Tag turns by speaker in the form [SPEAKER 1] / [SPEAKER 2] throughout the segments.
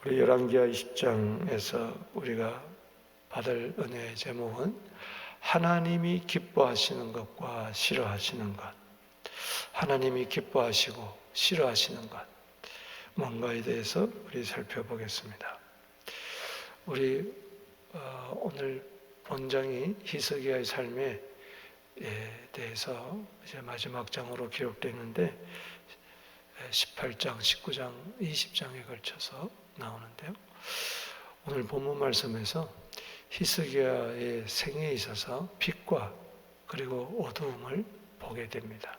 [SPEAKER 1] 우리 열왕기하 20장에서 우리가 받을 은혜의 제목은 하나님이 기뻐하시는 것과 싫어하시는 것, 하나님이 기뻐하시고 싫어하시는 것, 뭔가에 대해서 우리 살펴보겠습니다. 우리 오늘 본장이 히스기야의 삶에 대해서 이제 마지막 장으로 기록되는데 18장, 19장, 20장에 걸쳐서 나오는데요. 오늘 본문 말씀에서 히스기야의 생에 있어서 빛과 그리고 어두움을 보게 됩니다.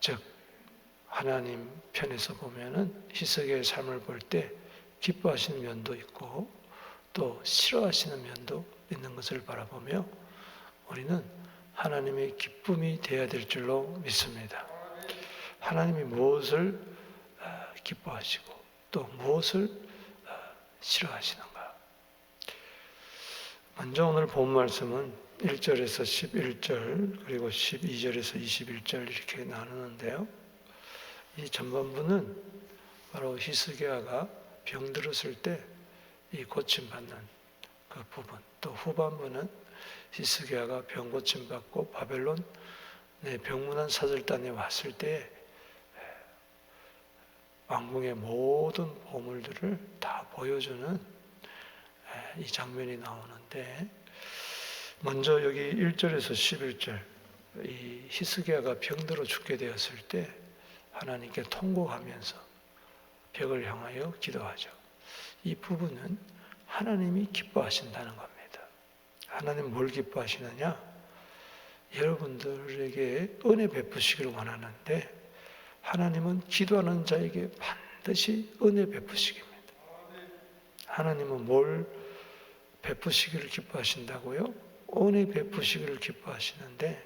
[SPEAKER 1] 즉 하나님 편에서 보면은 히스기야의 삶을 볼 때 기뻐하시는 면도 있고 또 싫어하시는 면도 있는 것을 바라보며 우리는 하나님의 기쁨이 되어야 될 줄로 믿습니다. 하나님이 무엇을 기뻐하시고 또 무엇을 싫어하시는가? 먼저 오늘 본 말씀은 1절에서 11절 그리고 12절에서 21절 이렇게 나누는데요. 이 전반부는 바로 히스기야가 병들었을 때 이 고침받는 그 부분, 또 후반부는 히스기야가 병 고침받고 바벨론 병문안 사절단에 왔을 때 왕궁의 모든 보물들을 다 보여주는 이 장면이 나오는데, 먼저 여기 1절에서 11절 이 히스기야가 병들어 죽게 되었을 때 하나님께 통곡하면서 벽을 향하여 기도하죠. 이 부분은 하나님이 기뻐하신다는 겁니다. 하나님 뭘 기뻐하시느냐? 여러분들에게 은혜 베푸시기를 원하는데 하나님은 기도하는 자에게 반드시 은혜 베푸시기입니다. 하나님은 뭘 베푸시기를 기뻐하신다고요? 은혜 베푸시기를 기뻐하시는데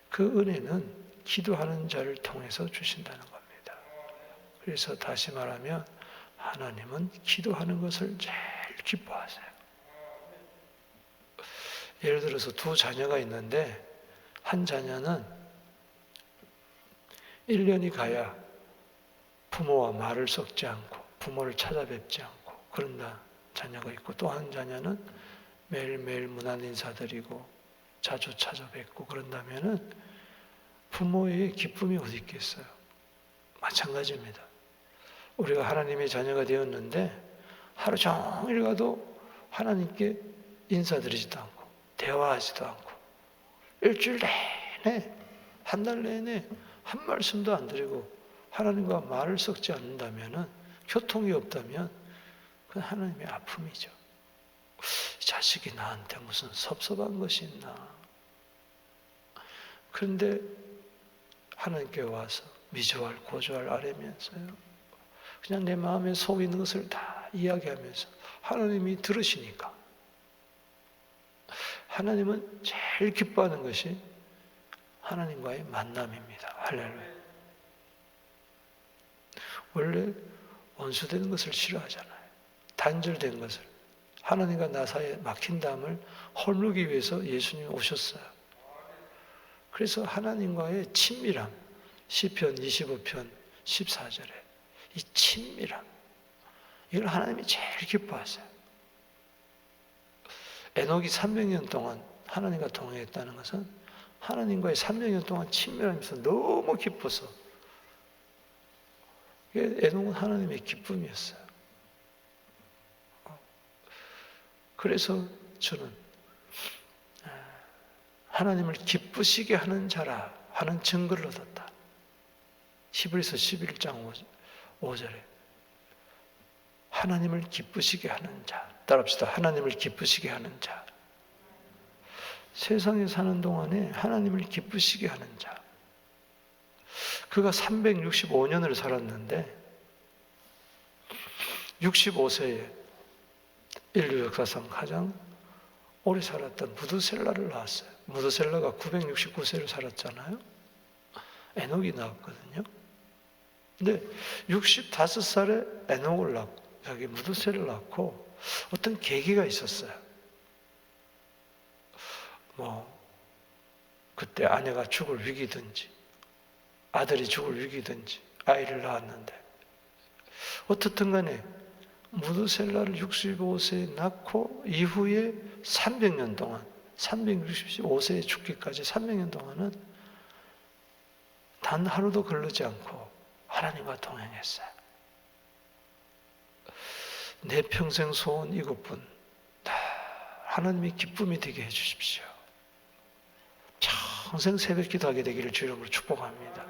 [SPEAKER 1] 그 은혜는 기도하는 자를 통해서 주신다는 겁니다. 그래서 다시 말하면 하나님은 기도하는 것을 제일 기뻐하세요. 예를 들어서 두 자녀가 있는데 한 자녀는 1년이 가야 부모와 말을 섞지 않고 부모를 찾아뵙지 않고 그런다 자녀가 있고, 또 한 자녀는 매일매일 문안 인사드리고 자주 찾아뵙고 그런다면은 부모의 기쁨이 어디 있겠어요? 마찬가지입니다. 우리가 하나님의 자녀가 되었는데 하루 종일 가도 하나님께 인사드리지도 않고 대화하지도 않고 일주일 내내 한 달 내내 한 말씀도 안 드리고 하나님과 말을 섞지 않는다면은, 교통이 없다면 그건 하나님의 아픔이죠. 자식이 나한테 무슨 섭섭한 것이 있나? 그런데 하나님께 와서 미조할 고조할 아뢰면서요, 그냥 내 마음에 속 있는 것을 다 이야기하면서 하나님이 들으시니까, 하나님은 제일 기뻐하는 것이 하나님과의 만남입니다. 할렐루야. 원래 원수되는 것을 싫어하잖아요. 단절된 것을, 하나님과 나 사이에 막힌 담을 헐르기 위해서 예수님이 오셨어요. 그래서 하나님과의 친밀함, 시편 25편 14절에 이 친밀함, 이걸 하나님이 제일 기뻐하세요. 에녹이 300년 동안 하나님과 동행했다는 것은 하나님과의 300년 동안 친밀하면서 너무 기뻐서, 에녹은 하나님의 기쁨이었어요. 그래서 저는 하나님을 기쁘시게 하는 자라 하는 증거를 얻었다. 히브리서 11장 5절에 하나님을 기쁘시게 하는 자, 따라합시다. 하나님을 기쁘시게 하는 자. 세상에 사는 동안에 하나님을 기쁘시게 하는 자. 그가 365년을 살았는데 65세에 인류 역사상 가장 오래 살았던 무드셀라를 낳았어요. 무드셀라가 969세를 살았잖아요. 에녹이 낳았거든요. 근데 65살에 에녹을 낳고 여기 무드셀을 낳고 어떤 계기가 있었어요. 그때 아내가 죽을 위기든지 아들이 죽을 위기든지 아이를 낳았는데 어떻든 간에 무드셀라를 65세에 낳고 이후에 300년 동안 365세에 죽기까지 300년 동안은 단 하루도 걸르지 않고 하나님과 동행했어요. 내 평생 소원 이것뿐. 하나님의 기쁨이 되게 해주십시오. 평생 새벽 기도하게 되기를 주 이름으로 축복합니다.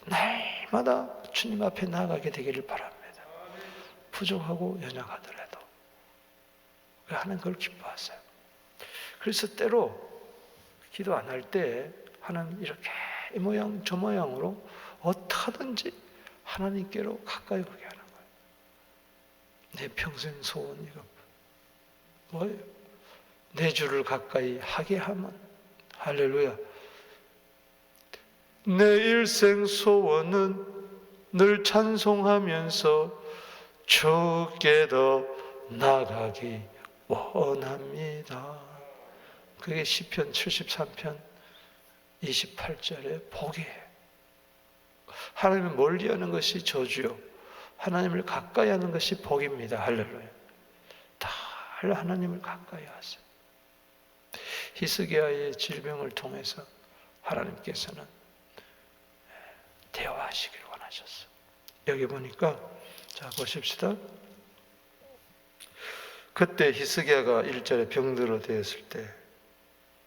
[SPEAKER 1] 날마다 주님 앞에 나아가게 되기를 바랍니다. 부족하고 연약하더라도 하나님 그걸 기뻐하세요. 그래서 때로 기도 안 할 때 하나님 이렇게 이 모양 저 모양으로 어떻게든지 하나님께로 가까이 오게 하는 거예요. 내 평생 소원 이거 뭐예요? 내 주를 가까이 하게 하면 할렐루야. 내 일생 소원은 늘 찬송하면서 주께로 나가기 원합니다. 그게 시편 73편 28절의 복이에요. 하나님을 멀리하는 것이 저주요, 하나님을 가까이 하는 것이 복입니다. 할렐루야. 다 하나님을 가까이 하세요. 히스기야의 질병을 통해서 하나님께서는 대화하시기를 원하셨어요. 여기 보니까 자 보십시다. 그때 히스기야가 1절에 병들어 되었을 때,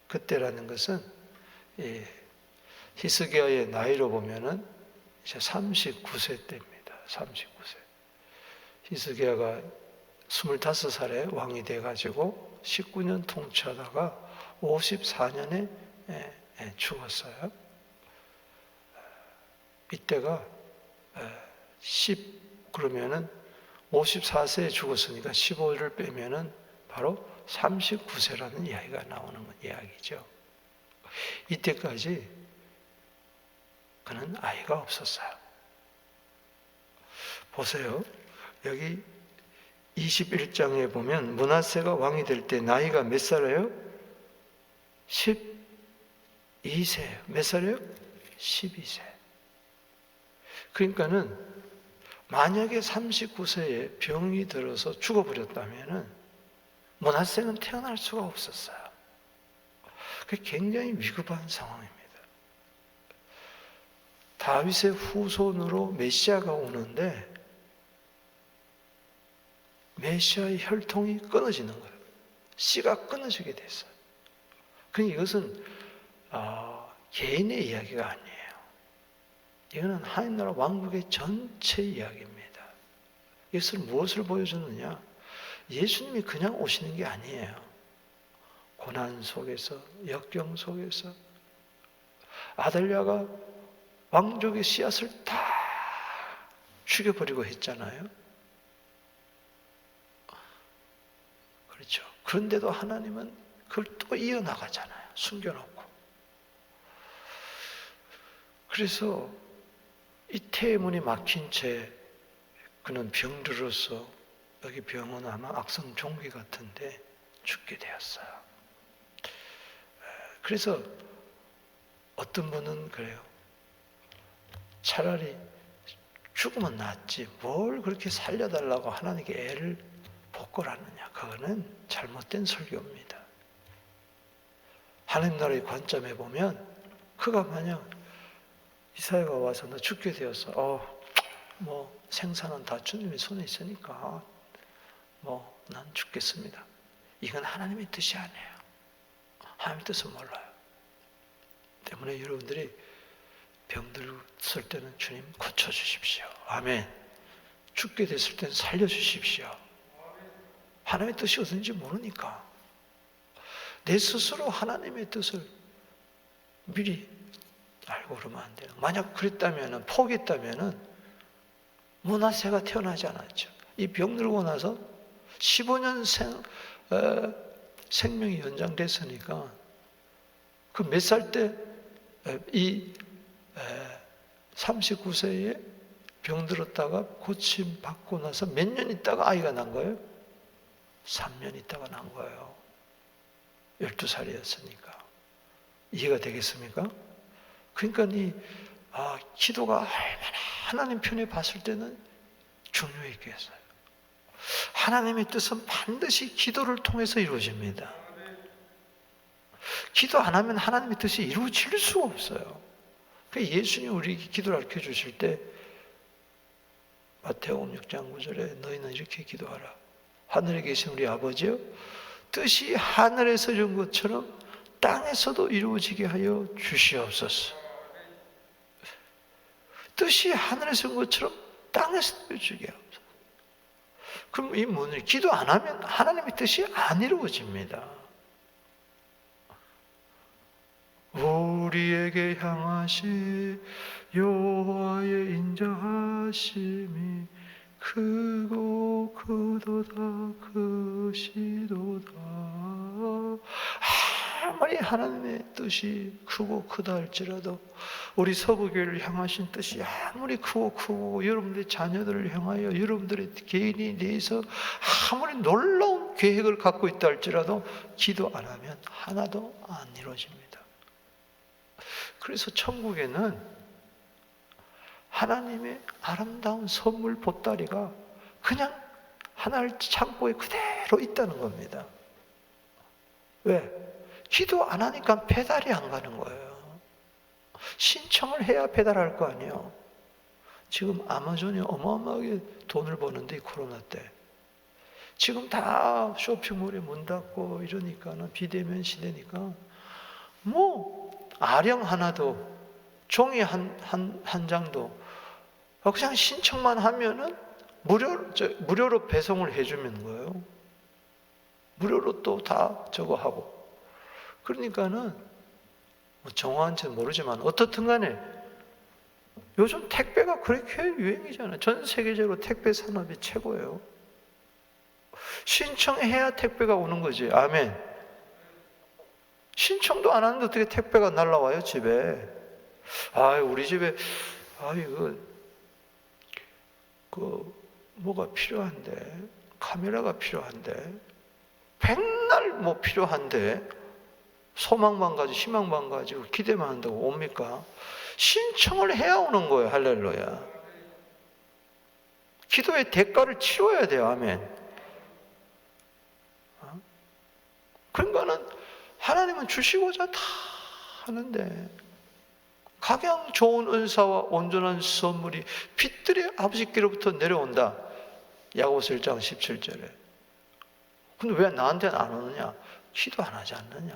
[SPEAKER 1] 그때라는 것은 히스기야의 나이로 보면은 이제 39세 때입니다. 39세. 히스기야가 25살에 왕이 돼가지고 19년 통치하다가 54년에 죽었어요. 이때가 그러면은 54세에 죽었으니까 15를 빼면은 바로 39세라는 이야기가 나오는 이야기죠. 이때까지 그는 아이가 없었어요. 보세요. 여기 21장에 보면 므낫세가 왕이 될 때 나이가 몇 살이에요? 12세예요. 몇 살이에요? 12세. 그러니까는 만약에 39세에 병이 들어서 죽어버렸다면 므낫세는 태어날 수가 없었어요. 그게 굉장히 위급한 상황입니다. 다윗의 후손으로 메시아가 오는데 메시아의 혈통이 끊어지는 거예요. 씨가 끊어지게 됐어요. 그러니까 이것은 개인의 이야기가 아니에요. 이거는 하나님 왕국의 전체 이야기입니다. 이것을 무엇을 보여주느냐? 예수님이 그냥 오시는 게 아니에요. 고난 속에서, 역경 속에서 아달랴가 왕족의 씨앗을 다 죽여버리고 했잖아요. 그렇죠. 그런데도 하나님은 그걸 또 이어나가잖아요. 숨겨놓고. 그래서 이 태문이 막힌 채 그는 병들어서 여기 병은 아마 악성 종기 같은데 죽게 되었어요. 그래서 어떤 분은 그래요. 차라리 죽으면 낫지 뭘 그렇게 살려달라고 하나님께 애를 복걸하느냐. 그거는 잘못된 설교입니다. 하나님 나라의 관점에 보면 그가 만약 이사야가 와서 너 죽게 되었어. 생사는 다 주님의 손에 있으니까 난 죽겠습니다. 이건 하나님의 뜻이 아니에요. 하나님의 뜻은 몰라요. 때문에 여러분들이 병들었을 때는 주님 고쳐주십시오. 아멘. 죽게 됐을 때는 살려주십시오. 하나님의 뜻이 어딘지 모르니까 내 스스로 하나님의 뜻을 미리 알고 그러면 안 돼요. 만약 그랬다면, 포기했다면 므낫세가 태어나지 않았죠. 이 병들고 나서 15년 생명이 연장됐으니까 그 몇 살 때 이 39세에 병들었다가 고침 받고 나서 몇 년 있다가 아이가 난 거예요? 3년 있다가 난 거예요. 12살이었으니까. 이해가 되겠습니까? 그러니까 기도가 얼마나 하나님 편에 봤을 때는 중요했겠어요? 하나님의 뜻은 반드시 기도를 통해서 이루어집니다. 기도 안 하면 하나님의 뜻이 이루어질 수가 없어요. 예수님 우리에게 기도를 가르쳐 주실 때 마태복음 6장 9절에 너희는 이렇게 기도하라. 하늘에 계신 우리 아버지여, 뜻이 하늘에서 이룬 것처럼 땅에서도 이루어지게 하여 주시옵소서. 뜻이 하늘에서 이룬 것처럼 땅에서도 이루어지게 하옵소서. 그럼 이 문을 기도 안 하면 하나님의 뜻이 안 이루어집니다. 우리에게 향하시 여호와의 인자하심이 크고 크도다 크시도다. 아무리 하나님의 뜻이 크고 크다 할지라도 우리 서부교회를 향하신 뜻이 아무리 크고 여러분들의 자녀들을 향하여 여러분들의 개인에 대해서 아무리 놀라운 계획을 갖고 있다 할지라도 기도 안 하면 하나도 안 이루어집니다. 그래서 천국에는 하나님의 아름다운 선물 보따리가 그냥 하나님 창고에 그대로 있다는 겁니다. 왜? 기도 안 하니까 배달이 안 가는 거예요. 신청을 해야 배달할 거 아니에요. 지금 아마존이 어마어마하게 돈을 버는데, 이 코로나 때. 지금 다 쇼핑몰에 문 닫고 이러니까는 비대면 시대니까 아령 하나도, 종이 한 장도 그냥 신청만 하면은 무료로 배송을 해주는 거예요. 무료로 또 다 저거 하고. 그러니까는 정확한지는 모르지만 어떻든 간에 요즘 택배가 그렇게 유행이잖아요. 전 세계적으로 택배 산업이 최고예요. 신청해야 택배가 오는 거지. 아멘. 신청도 안 하는데 어떻게 택배가 날라와요, 집에? 우리 집에, 뭐가 필요한데, 카메라가 필요한데, 백날 필요한데, 소망만 가지고, 희망만 가지고, 기대만 한다고 옵니까? 신청을 해야 오는 거예요, 할렐루야. 기도의 대가를 치러야 돼요, 아멘. 그러니까는, 하나님은 주시고자 다 하는데 가장 좋은 은사와 온전한 선물이 빛들의 아버지께로부터 내려온다. 야고보서 1장 17절에. 근데 왜 나한테는 안 오느냐? 기도 안 하지 않느냐?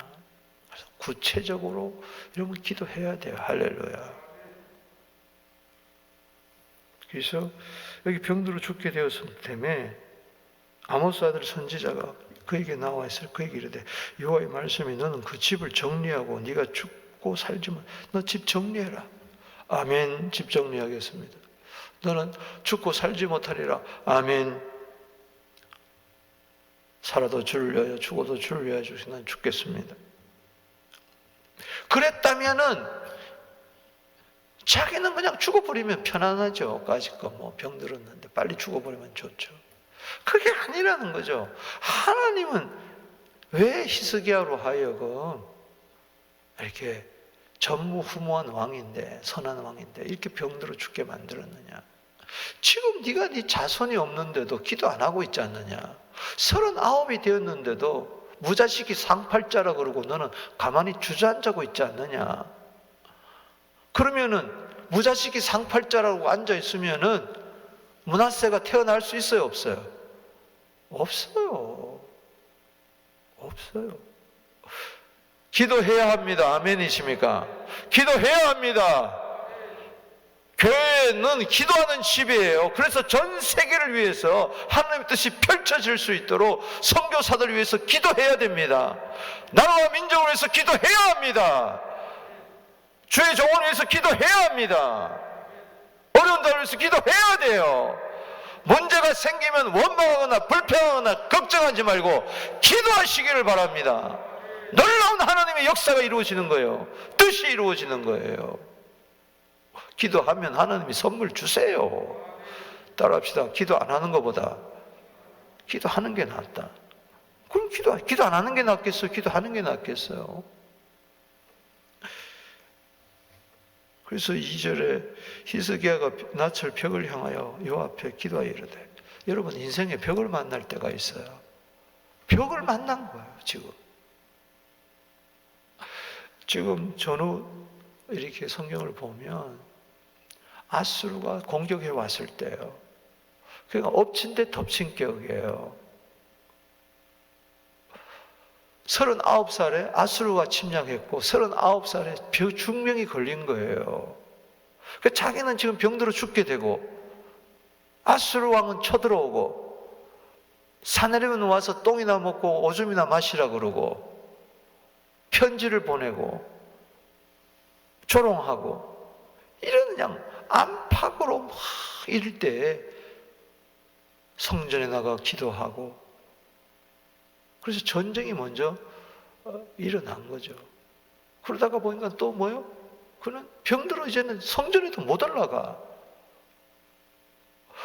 [SPEAKER 1] 그래서 구체적으로 이러면 기도해야 돼요. 할렐루야. 그래서 여기 병들어 죽게 되었을 때문에 아모스 아들 선지자가 그에게 나와 있을 그에게 이르되 여호와의 말씀이 너는 그 집을 정리하고 네가 죽고 살지만 너 집 정리해라. 아멘. 집 정리하겠습니다. 너는 죽고 살지 못하리라. 아멘. 살아도 주를 위하여 죽어도 주를 위하여 주시 난 죽겠습니다. 그랬다면은 자기는 그냥 죽어버리면 편안하죠. 까짓거 병들었는데 빨리 죽어버리면 좋죠. 그게 아니라는 거죠. 하나님은 왜 히스기야로 하여금 이렇게 전무후무한 왕인데, 선한 왕인데 이렇게 병들어 죽게 만들었느냐? 지금 네가 네 자손이 없는데도 기도 안 하고 있지 않느냐? 39이 되었는데도 무자식이 상팔자라 그러고 너는 가만히 주저앉고 있지 않느냐? 그러면은 무자식이 상팔자라고 앉아 있으면은 므낫세가 태어날 수 있어요, 없어요? 없어요. 없어요. 기도해야 합니다. 아멘이십니까? 기도해야 합니다. 교회는 기도하는 집이에요. 그래서 전 세계를 위해서 하나님의 뜻이 펼쳐질 수 있도록 선교사들을 위해서 기도해야 됩니다. 나라와 민족을 위해서 기도해야 합니다. 주의 종을 위해서 기도해야 합니다. 어려운 자를 위해서 기도해야 돼요. 문제가 생기면 원망하거나 불평하거나 걱정하지 말고 기도하시기를 바랍니다. 놀라운 하나님의 역사가 이루어지는 거예요. 뜻이 이루어지는 거예요. 기도하면 하나님이 선물 주세요. 따라합시다. 기도 안 하는 것보다 기도하는 게 낫다. 그럼 기도 안 하는 게 낫겠어요? 기도하는 게 낫겠어요? 그래서 2절에 히스기야가 낯을 벽을 향하여 여호와 앞에 기도하여 이르되, 여러분 인생에 벽을 만날 때가 있어요. 벽을 만난 거예요. 지금 전후 이렇게 성경을 보면 아수르가 공격해 왔을 때요, 그러니까 엎친 데 덮친 격이에요. 39살에 아수르가 침략했고 39살에 중병이 걸린 거예요. 그러니까 자기는 지금 병들어 죽게 되고, 아수르 왕은 쳐들어오고, 사내리면 와서 똥이나 먹고 오줌이나 마시라 그러고, 편지를 보내고 조롱하고, 이런 그냥 안팎으로 막 이럴 때 성전에 나가 기도하고, 그래서 전쟁이 먼저 일어난 거죠. 그러다가 보니까 또 뭐요? 그는 병들어 이제는 성전에도 못 올라가.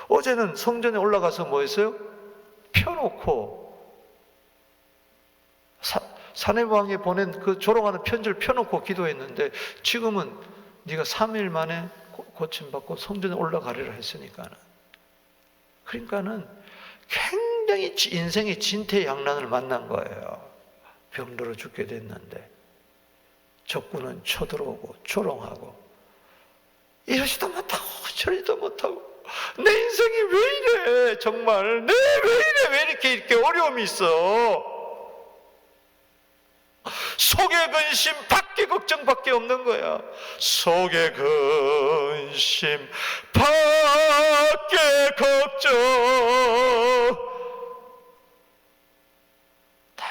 [SPEAKER 1] 어제는 성전에 올라가서 뭐 했어요? 펴놓고, 사내왕에 보낸 그 조롱하는 편지를 펴놓고 기도했는데, 지금은 네가 3일 만에 고침받고 성전에 올라가리라 했으니까는. 그러니까는 굉장히 인생의 진퇴양난을 만난 거예요. 병들어 죽게 됐는데 적군은 쳐들어오고 조롱하고, 이러지도 못하고 저러지도 못하고, 내 인생이 왜 이래, 정말 내 왜 이래, 왜 이렇게 어려움이 있어. 속의 근심 밖에 걱정밖에 없는 거야. 속의 근심 밖에 걱정. 다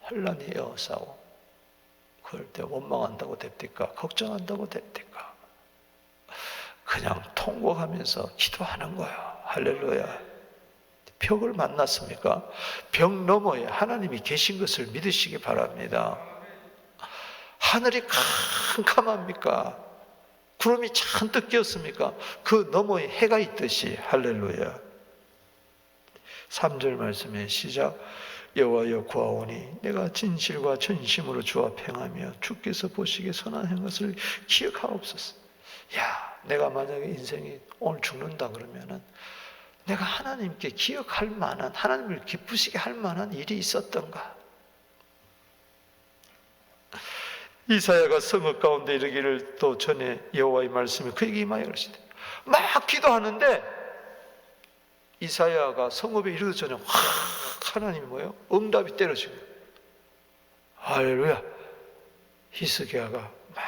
[SPEAKER 1] 혼란이 에워싸고, 그럴 때 원망한다고 됩니까? 걱정한다고 됩니까? 그냥 통곡하면서 기도하는 거야. 할렐루야. 벽을 만났습니까? 벽 너머에 하나님이 계신 것을 믿으시기 바랍니다. 하늘이 캄캄합니까? 구름이 잔뜩 끼었습니까? 그 너머에 해가 있듯이. 할렐루야. 3절 말씀에 시작. 여호와여 구하오니 내가 진실과 전심으로 주 앞에 행하며 주께서 보시기에 선한 것을 기억하옵소서. 야, 내가 만약에 인생이 오늘 죽는다 그러면은 내가 하나님께 기억할 만한, 하나님을 기쁘시게 할 만한 일이 있었던가? 이사야가 성읍 가운데 이르기를 또 전에 여호와의 말씀이 그에게 임하여 그러시대. 막 기도하는데 이사야가 성읍에 이르기 전에 확 하나님이 뭐예요? 응답이 때려지고, 할렐루야. 히스기야가 막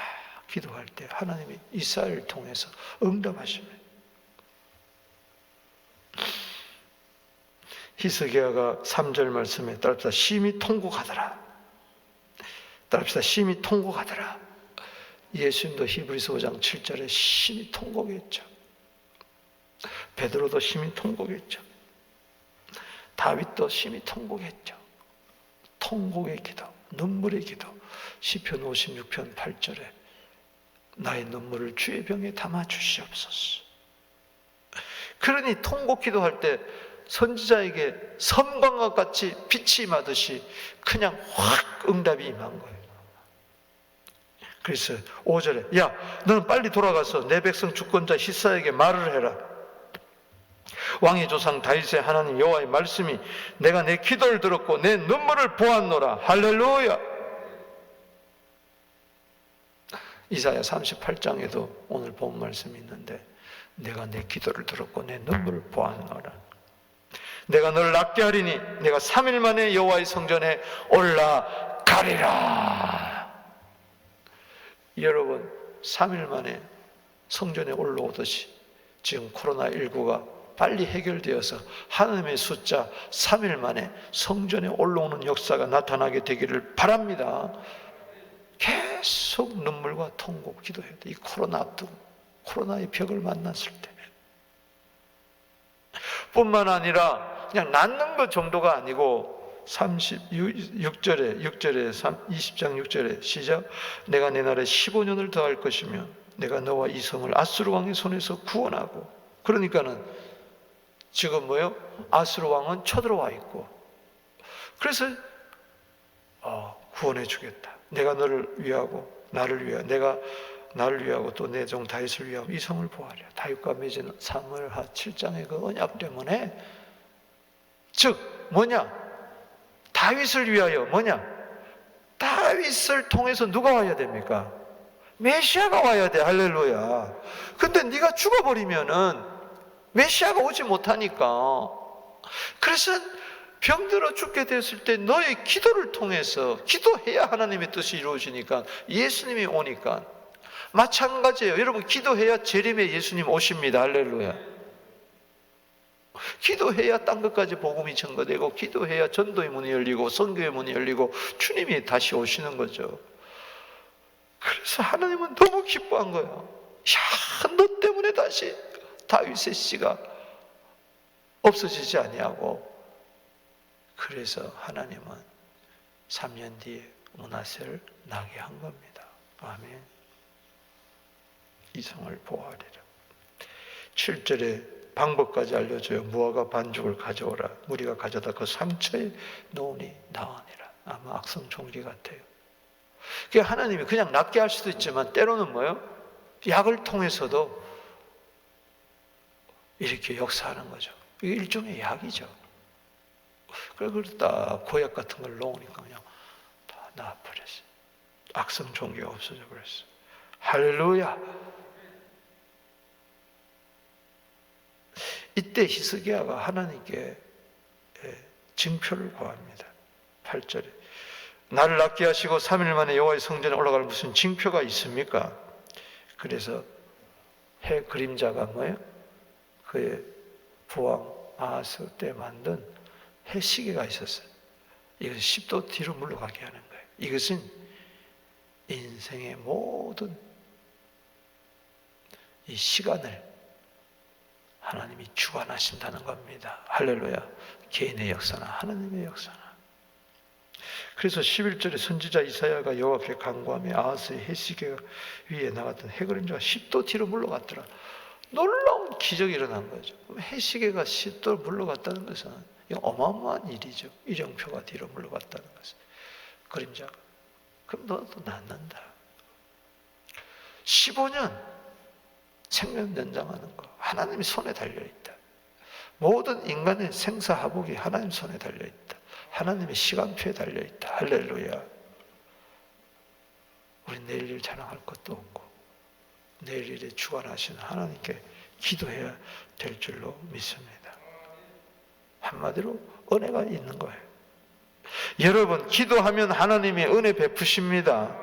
[SPEAKER 1] 기도할 때 하나님이 이사야를 통해서 응답하십니다. 히스기야가 3절 말씀에 따릅시다. 심히 통곡하더라. 따릅시다. 심히 통곡하더라. 예수님도 히브리서 5장 7절에 심히 통곡했죠. 베드로도 심히 통곡했죠. 다윗도 심히 통곡했죠. 통곡의 기도, 눈물의 기도. 시편 56편 8절에 나의 눈물을 주의 병에 담아 주시옵소서. 그러니 통곡 기도할 때 선지자에게 섬광과 같이 빛이 임하듯이 그냥 확 응답이 임한 거예요. 그래서 5절에 야, 너는 빨리 돌아가서 내 백성 주권자 히스기야에게 말을 해라. 왕의 조상 다윗의 하나님 여호와의 말씀이 내가 내 기도를 들었고 내 눈물을 보았노라. 할렐루야. 이사야 38장에도 오늘 본 말씀이 있는데, 내가 내 기도를 들었고 내 눈물을 보았노라. 내가 너를 낫게 하리니 내가 3일 만에 여호와의 성전에 올라가리라. 여러분, 3일 만에 성전에 올라오듯이 지금 코로나19가 빨리 해결되어서 하나님의 숫자 3일 만에 성전에 올라오는 역사가 나타나게 되기를 바랍니다. 계속 눈물과 통곡 기도해야 돼. 이 코로나의 벽을 만났을 때 뿐만 아니라 그냥 낫는 것 정도가 아니고 36절에 20장 6절에 시작. 내가 내 날에 15년을 더할 것이며 내가 너와 이 성을 아수르 왕의 손에서 구원하고. 그러니까는 지금 뭐예요? 아수르 왕은 쳐들어와 있고, 그래서 구원해 주겠다. 내가 너를 위하고 나를 위하여 내가 나를 위하고 또 내 종 다윗을 위하고 이 성을 보호하리라. 다윗과 맺은 사무엘하 7장의 그 언약 때문에, 즉 뭐냐? 다윗을 위하여 뭐냐? 다윗을 통해서 누가 와야 됩니까? 메시아가 와야 돼. 할렐루야. 근데 네가 죽어버리면은 메시아가 오지 못하니까, 그래서 병들어 죽게 됐을 때 너의 기도를 통해서 기도해야 하나님의 뜻이 이루어지니까, 예수님이 오니까 마찬가지예요. 여러분, 기도해야 재림의 예수님 오십니다. 할렐루야. 기도해야 땅 끝까지 복음이 전거되고, 기도해야 전도의 문이 열리고 선교의 문이 열리고 주님이 다시 오시는 거죠. 그래서 하나님은 너무 기뻐한 거예요. 야, 너 때문에 다시 다윗의 씨가 없어지지 아니하고. 그래서 하나님은 3년 뒤에 므낫세를 나게 한 겁니다. 아멘. 이 성을 보호하리라. 7절에 방법까지 알려줘요. 무화과 반죽을 가져오라. 무리가 가져다 그 상처에 놓으니 나으니라. 아마 악성 종기 같아요. 그러니까 하나님이 그냥 낫게 할 수도 있지만, 때로는 뭐예요? 약을 통해서도 이렇게 역사하는 거죠. 이게 일종의 약이죠. 그래서 딱 고약 같은 걸 놓으니까 그냥 다 나아버렸어요. 악성 종기가 없어져 버렸어요. 할렐루야. 이때 히스기야가 하나님께 징표를 구합니다. 8절에 나를 낫게 하시고 3일 만에 여호와의 성전에 올라갈 무슨 징표가 있습니까? 그래서 해 그림자가 뭐예요? 그의 부왕 아하스 때 만든 해시계가 있었어요. 이것은 10도 뒤로 물러가게 하는 거예요. 이것은 인생의 모든 이 시간을 하나님이 주관하신다는 겁니다. 할렐루야. 개인의 역사나 하나님의 역사나. 그래서 11절에 선지자 이사야가 여호와 앞에 간구하며 아하스의 해시계 위에 나갔던 해그림자가 10도 뒤로 물러갔더라. 놀라운 기적이 일어난 거죠. 해시계가 10도 물러갔다는 것은 어마어마한 일이죠. 일령표가 뒤로 물러갔다는 것은. 그림자가. 그럼 너도 낫는다. 15년 생명 연장하는 거 하나님의 손에 달려있다. 모든 인간의 생사하복이 하나님 손에 달려있다. 하나님의 시간표에 달려있다. 할렐루야. 우리 내일 일 자랑할 것도 없고 내일 일에 주관하시는 하나님께 기도해야 될 줄로 믿습니다. 한마디로 은혜가 있는 거예요. 여러분, 기도하면 하나님이 은혜 베푸십니다.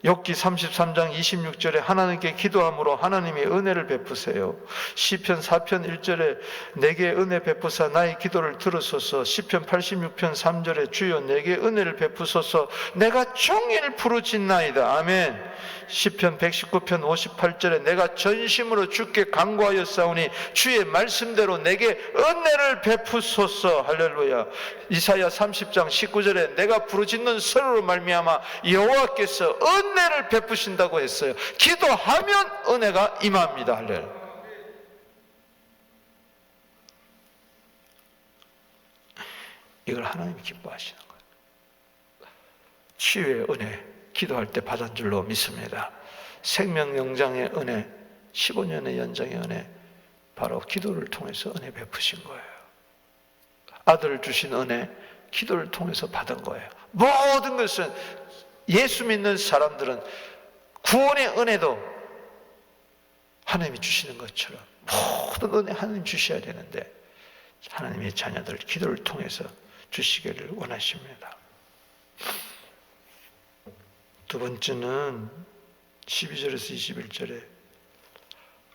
[SPEAKER 1] 욥기 33장 26절에 하나님께 기도함으로 하나님이 은혜를 베푸세요. 시편 4편 1절에 내게 은혜 베푸사 나의 기도를 들으소서. 시편 86편 3절에 주여 내게 은혜를 베푸소서. 내가 종일 부르짖나이다. 아멘. 시편 119편 58절에 내가 전심으로 주께 간구하였사오니 주의 말씀대로 내게 은혜를 베푸소서. 할렐루야. 이사야 30장 19절에 내가 부르짖는 소리로 말미암아 여호와께서 은혜를 베푸신다고 했어요. 기도하면 은혜가 임합니다. 할렐루야. 이걸 하나님이 기뻐하시는 거예요. 치유의 은혜 기도할 때 받은 줄로 믿습니다. 생명영장의 은혜, 15년의 연장의 은혜, 바로 기도를 통해서 은혜 베푸신 거예요. 아들을 주신 은혜, 기도를 통해서 받은 거예요. 모든 것은 예수 믿는 사람들은 구원의 은혜도 하나님이 주시는 것처럼 모든 은혜 하나님 주셔야 되는데 하나님의 자녀들 기도를 통해서 주시기를 원하십니다. 두 번째는 12절에서 21절에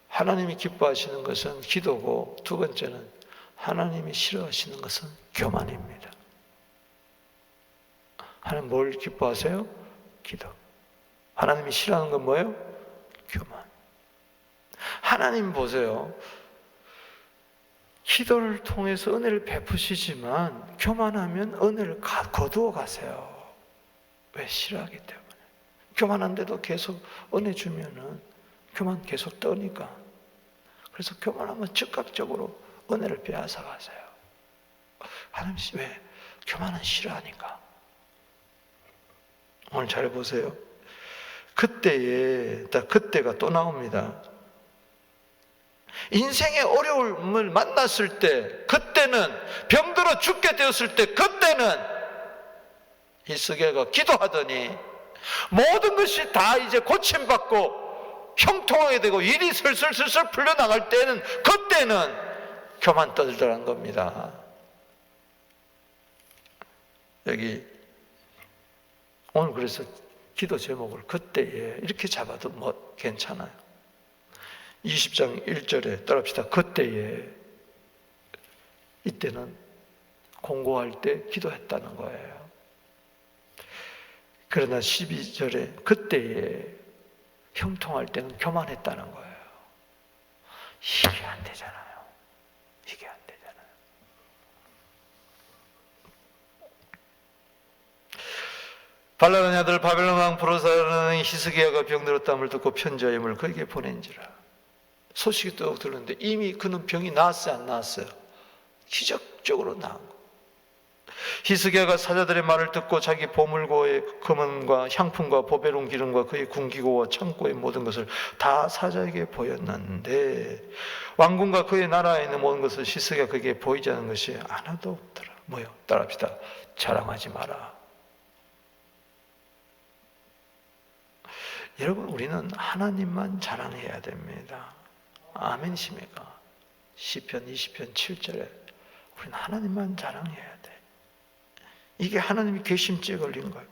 [SPEAKER 1] 하나님이 기뻐하시는 것은 기도고, 두 번째는 하나님이 싫어하시는 것은 교만입니다. 하나님 뭘 기뻐하세요? 기도. 하나님이 싫어하는 건 뭐예요? 교만. 하나님 보세요. 기도를 통해서 은혜를 베푸시지만 교만하면 은혜를 거두어 가세요. 왜? 싫어하기 때문에. 교만한데도 계속 은혜 주면은 교만 계속 떠니까. 그래서 교만하면 즉각적으로 은혜를 빼앗아 가세요. 하나님 왜? 교만은 싫어하니까. 오늘 잘 보세요. 그때가 또 나옵니다. 인생의 어려움을 만났을 때, 그때는 병들어 죽게 되었을 때, 그때는 히스기야가 기도하더니 모든 것이 다 이제 고침받고 형통하게 되고 일이 슬슬 풀려나갈 때는, 그때는 교만 떨더란 겁니다. 여기 오늘 그래서 기도 제목을 그때에 이렇게 잡아도 뭐 괜찮아요. 20장 1절에 따라합시다. 그때에, 이때는 공고할 때 기도했다는 거예요. 그러나 12절에 그때에 형통할 때는 교만했다는 거예요. 이게 안 되잖아요. 이게 안 되잖아요. 발람의 아들 바벨론 왕 부르사는 히스기야가 병들어 땀을 듣고 편지하임을 그에게 보낸지라. 소식이 또 들었는데 이미 그는 병이 나았어요, 안 나았어요? 기적적으로 나은 거. 히스기야가 사자들의 말을 듣고 자기 보물고의 금은과 향품과 보배로운 기름과 그의 군기고와 창고의 모든 것을 다 사자에게 보였는데 왕궁과 그의 나라에 있는 모든 것을 히스기야가 그에게 보이지 않은 것이 하나도 없더라. 뭐요? 따라합시다. 자랑하지 마라. 여러분, 우리는 하나님만 자랑해야 됩니다. 아멘이십니까? 시편 20편 7절에 우리는 하나님만 자랑해야 돼. 이게 하나님이 괘씸죄에 걸린 거예요.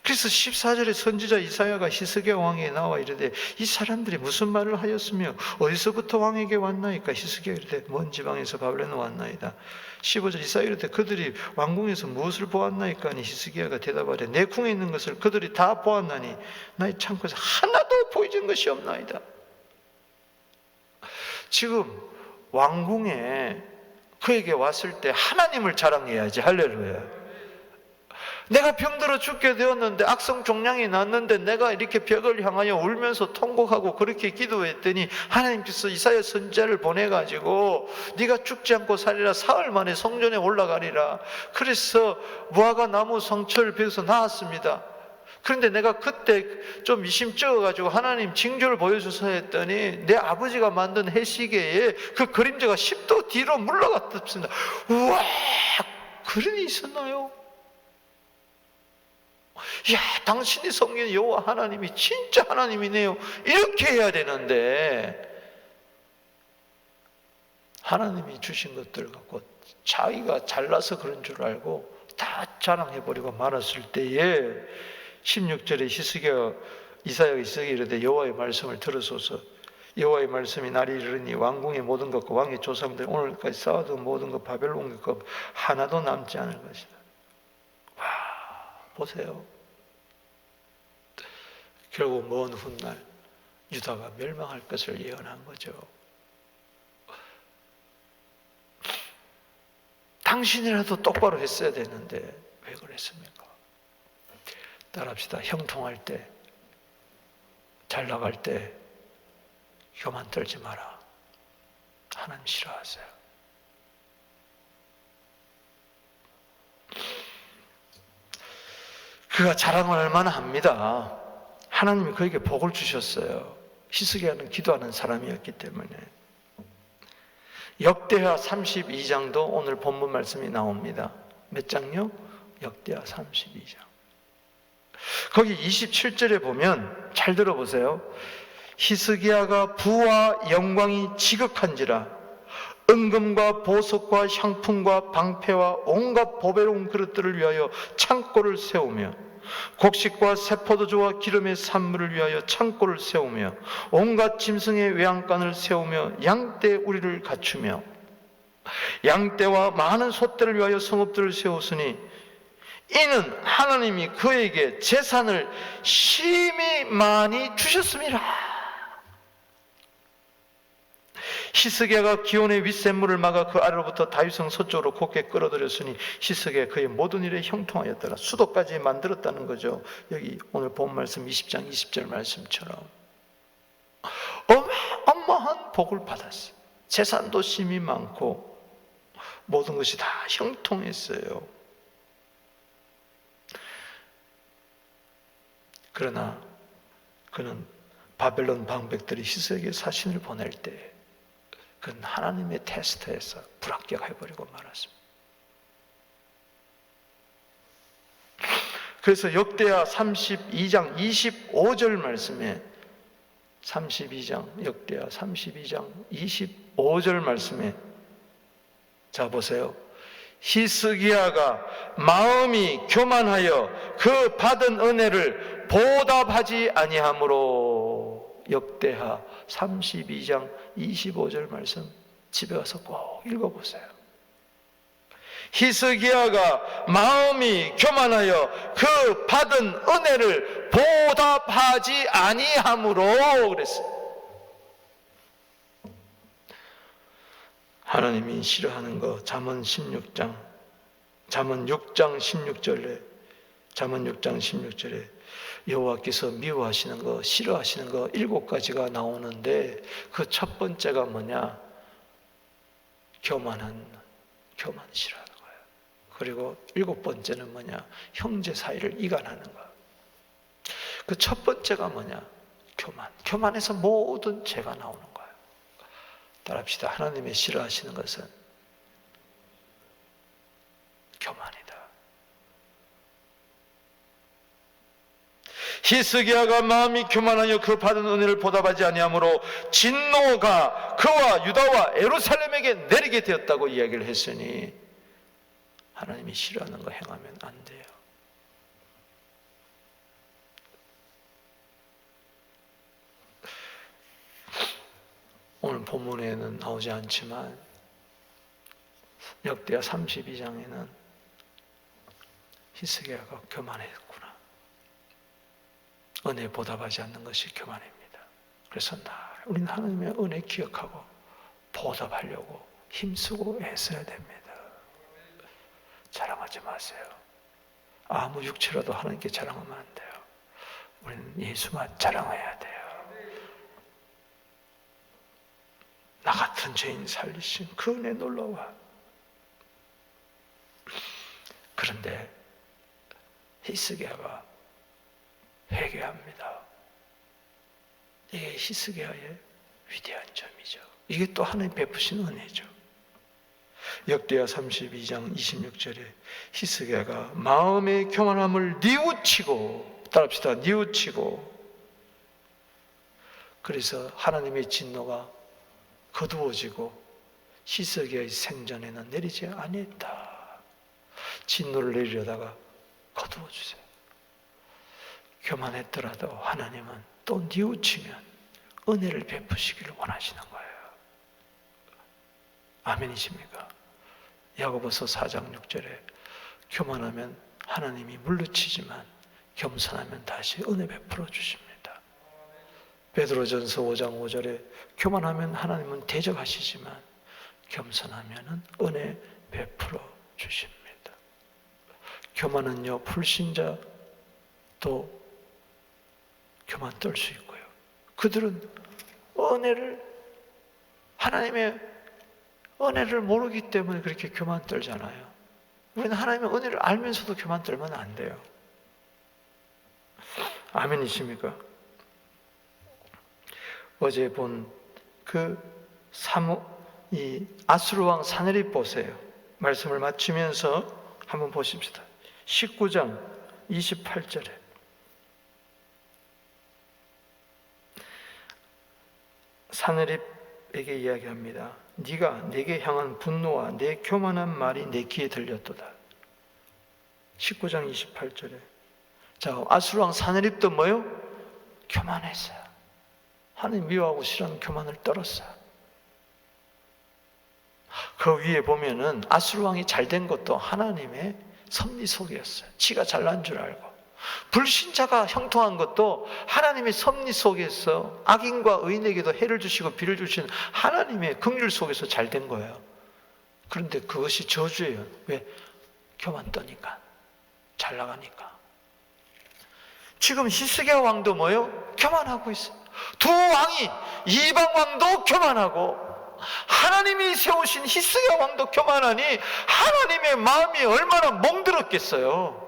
[SPEAKER 1] 그래서 14절에 선지자 이사야가 히스기야 왕에게 나와 이르되 이 사람들이 무슨 말을 하였으며 어디서부터 왕에게 왔나이까? 히스기야 이르되 먼 지방에서 바벨론에 왔나이다. 15절 이사야 이르되 그들이 왕궁에서 무엇을 보았나이까? 하니 히스기야가 대답하되 내 궁에 있는 것을 그들이 다 보았나니 나의 창고에서 하나도 보이진 것이 없나이다. 지금 왕궁에 그에게 왔을 때 하나님을 자랑해야지. 할렐루야. 내가 병들어 죽게 되었는데 악성 종양이 났는데 내가 이렇게 벽을 향하여 울면서 통곡하고 그렇게 기도했더니 하나님께서 이사야 선지자를 보내가지고 네가 죽지 않고 살리라, 사흘 만에 성전에 올라가리라. 그래서 무화과 나무 성철 벽에서 나왔습니다. 그런데 내가 그때 좀 미심쩍어가지고 하나님 징조를 보여줘서 했더니 내 아버지가 만든 해시계에 그 그림자가 10도 뒤로 물러갔습니다. 우와, 그런 일이 있었나요? 야, 당신이 섬기는 여호와 하나님이 진짜 하나님이네요. 이렇게 해야 되는데 하나님이 주신 것들 갖고 자기가 잘나서 그런 줄 알고 다 자랑해버리고 말았을 때에 16절에 이사야가 이르되 여호와의 말씀을 들으소서. 여호와의 말씀이 날이 이르니 왕궁의 모든 것과 왕의 조상들 오늘까지 쌓아둔 모든 것 바벨론 것 하나도 남지 않을 것이다. 와, 보세요. 결국 먼 훗날 유다가 멸망할 것을 예언한 거죠. 당신이라도 똑바로 했어야 되는데 왜 그랬습니까? 따라합시다. 형통할 때, 잘 나갈 때 교만 떨지 마라. 하나님 싫어하세요. 그가 자랑을 얼마나 합니다. 하나님이 그에게 복을 주셨어요. 히스기야는 기도하는 사람이었기 때문에. 역대하 32장도 오늘 본문 말씀이 나옵니다. 몇 장요? 역대하 32장. 거기 27절에 보면 잘 들어보세요. 히스기야가 부와 영광이 지극한지라 은금과 보석과 향품과 방패와 온갖 보배로운 그릇들을 위하여 창고를 세우며 곡식과 새포도주와 기름의 산물을 위하여 창고를 세우며 온갖 짐승의 외양간을 세우며 양떼 우리를 갖추며 양떼와 많은 소떼를 위하여 성읍들을 세웠으니 이는 하나님이 그에게 재산을 심히 많이 주셨습니다. 히스기야가 기온의 윗샘물을 막아 그 아래로부터 다윗성 서쪽으로 곧게 끌어들였으니 히스기야 그의 모든 일에 형통하였더라. 수도까지 만들었다는 거죠. 여기 오늘 본 말씀 20장 20절 말씀처럼 어마어마한 복을 받았어요. 재산도 심히 많고 모든 것이 다 형통했어요. 그러나 그는 바벨론 방백들이 히스기야에게 사신을 보낼 때 그는 하나님의 테스트에서 불합격해버리고 말았습니다. 그래서 역대하 32장 25절 말씀에 32장 역대하 32장 25절 말씀에 자 보세요. 히스기야가 마음이 교만하여 그 받은 은혜를 보답하지 아니하므로 역대하 32장 25절 말씀 집에 가서 꼭 읽어보세요. 히스기야가 마음이 교만하여 그 받은 은혜를 보답하지 아니하므로 그랬어요. 하나님이 싫어하는 거 잠언 6장 16절에 여호와께서 미워하시는 거, 싫어하시는 거 7가지가 나오는데 그 첫 번째가 뭐냐? 교만 싫어하는 거예요. 그리고 7번째는 뭐냐? 형제 사이를 이간하는 거. 그 첫 번째가 뭐냐? 교만에서 모든 죄가 나오는 거예요. 따라합시다. 하나님이 싫어하시는 것은 교만이다. 히스기야가 마음이 교만하여 그 받은 은혜를 보답하지 아니하므로 진노가 그와 유다와 예루살렘에게 내리게 되었다고 이야기를 했으니 하나님이 싫어하는 거 행하면 안 돼요. 오늘 본문에는 나오지 않지만 역대하 32장에는 히스기야가 교만했구나. 은혜 보답하지 않는 것이 교만입니다. 그래서 우리는 하나님의 은혜 기억하고 보답하려고 힘쓰고 애써야 됩니다. 자랑하지 마세요. 아무 육체라도 하나님께 자랑하면 안 돼요. 우리는 예수만 자랑해야 돼요. 나 같은 죄인 살리신 그 은혜 놀라워. 그런데 히스기야가 회개합니다. 이게 히스기야의 위대한 점이죠. 이게 또 하나님 베푸신 은혜죠. 역대하 32장 26절에 히스기야가 마음의 교만함을 뉘우치고, 따라합시다, 뉘우치고, 그래서 하나님의 진노가 거두어지고 히스기야의 생전에는 내리지 아니했다. 진노를 내리려다가 거두어주세요. 교만했더라도 하나님은 또 뉘우치면 은혜를 베푸시기를 원하시는 거예요. 아멘이십니까? 야고보서 4장 6절에 교만하면 하나님이 물리치지만 겸손하면 다시 은혜 베풀어 주십니다. 베드로전서 5장 5절에 교만하면 하나님은 대적하시지만 겸손하면 은혜 베풀어 주십니다. 교만은요, 불신자도 교만 떨 수 있고요. 그들은 하나님의 은혜를 모르기 때문에 그렇게 교만 떨잖아요. 우리는 하나님의 은혜를 알면서도 교만 떨면 안 돼요. 아멘이십니까? 어제 본 이 아수르 왕 사내립 보세요. 말씀을 마치면서 한번 보십시다. 19장 28절에 사내립에게 이야기합니다. 네가 내게 향한 분노와 내 교만한 말이 내 귀에 들렸도다. 19장 28절에 자, 아수르 왕 사내립도 뭐요? 교만했어요. 하나님 미워하고 싫어하는 교만을 떨었어요. 그 위에 보면은 아수르 왕이 잘된 것도 하나님의 섭리 속이었어요. 지가 잘난 줄 알고. 불신자가 형통한 것도 하나님의 섭리 속에서 악인과 의인에게도 해를 주시고 비를 주시는 하나님의 긍휼 속에서 잘된 거예요. 그런데 그것이 저주예요. 왜? 교만 떠니까, 잘 나가니까. 지금 히스기야 왕도 뭐예요? 교만하고 있어요. 두 왕이, 이방 왕도 교만하고 하나님이 세우신 히스기야 왕도 교만하니 하나님의 마음이 얼마나 멍들었겠어요.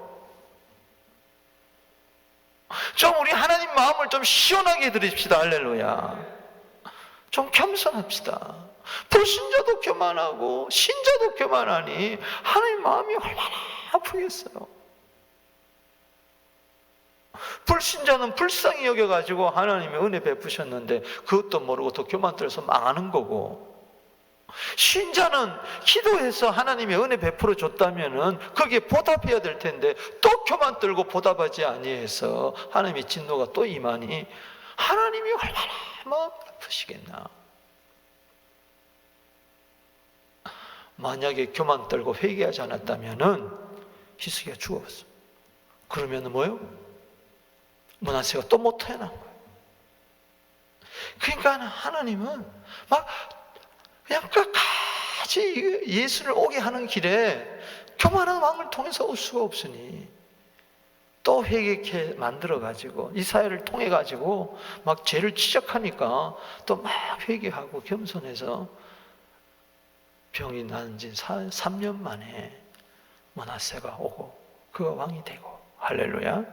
[SPEAKER 1] 좀 우리 하나님 마음을 좀 시원하게 드립시다. 할렐루야. 좀 겸손합시다. 불신자도 교만하고 신자도 교만하니 하나님 마음이 얼마나 아프겠어요. 불신자는 불쌍히 여겨가지고 하나님의 은혜 베푸셨는데 그것도 모르고 더 교만 들어서 망하는 거고, 신자는 기도해서 하나님의 은혜 베풀어 줬다면은 거기에 보답해야 될 텐데 또 교만 들고 보답하지 아니해서 하나님의 진노가 또 임하니 하나님이 얼마나 마음 아프시겠나. 만약에 교만 떨고 회개하지 않았다면은 히스기야 죽어갔어. 그러면은 뭐요? 므낫세가 또 못 태어난 거예요. 그러니까 하나님은 막 그냥 끝까지 예수를 오게 하는 길에 교만한 왕을 통해서 올 수가 없으니 또 회개케 만들어가지고 이 사회를 통해가지고 막 죄를 지적하니까 또 막 회개하고 겸손해서 병이 난 지 3년 만에 므낫세가 오고 그가 왕이 되고. 할렐루야.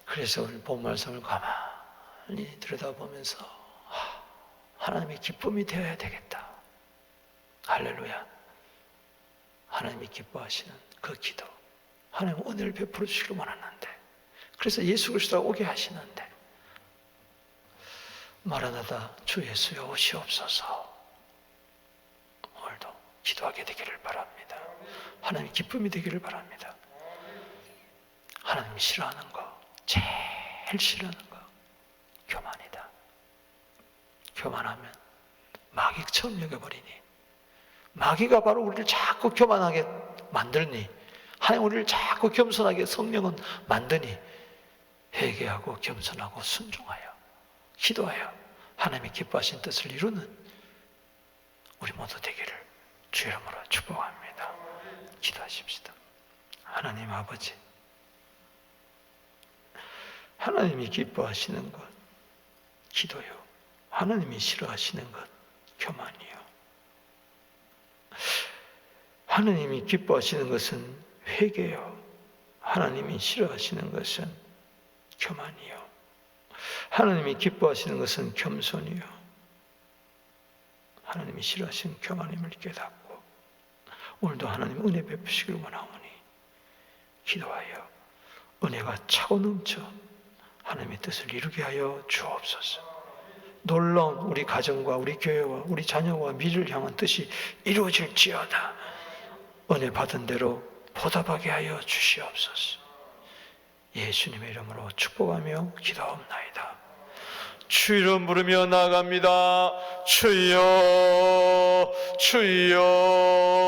[SPEAKER 1] 그래서 오늘 본 말씀을 가만히 들여다보면서 하나님의 기쁨이 되어야 되겠다. 할렐루야. 하나님이 기뻐하시는 그 기도, 하나님 은혜를 베풀어 주시길 원하는데, 그래서 예수 그리스도가 오게 하시는데, 마라나다 주 예수여 오시옵소서. 오늘도 기도하게 되기를 바랍니다. 하나님 기쁨이 되기를 바랍니다. 하나님이 싫어하는 거, 제일 싫어하는 거 교만이다. 교만하면 마귀처럼 여겨버리니, 마귀가 바로 우리를 자꾸 교만하게 만들니, 하나님 우리를 자꾸 겸손하게 성령은 만드니, 회개하고 겸손하고 순종하여 기도하여 하나님의 기뻐하신 뜻을 이루는 우리 모두 되기를 주의 이름으로 축복합니다. 기도하십시다. 하나님 아버지, 하나님이 기뻐하시는 것 기도요, 하나님이 싫어하시는 것 교만이요. 하나님이 기뻐하시는 것은 회개요, 하나님이 싫어하시는 것은 교만이요. 하나님이 기뻐하시는 것은 겸손이요, 하나님이 싫어하시는 교만임을 깨닫고 오늘도 하나님 은혜 베푸시길 원하오니 기도하여 은혜가 차고 넘쳐 하나님의 뜻을 이루게 하여 주옵소서. 놀라운 우리 가정과 우리 교회와 우리 자녀와 미래를 향한 뜻이 이루어질지어다. 은혜 받은 대로 보답하게 하여 주시옵소서. 예수님의 이름으로 축복하며 기도하옵나이다. 주 이름 부르며 나아갑니다. 주여, 주여.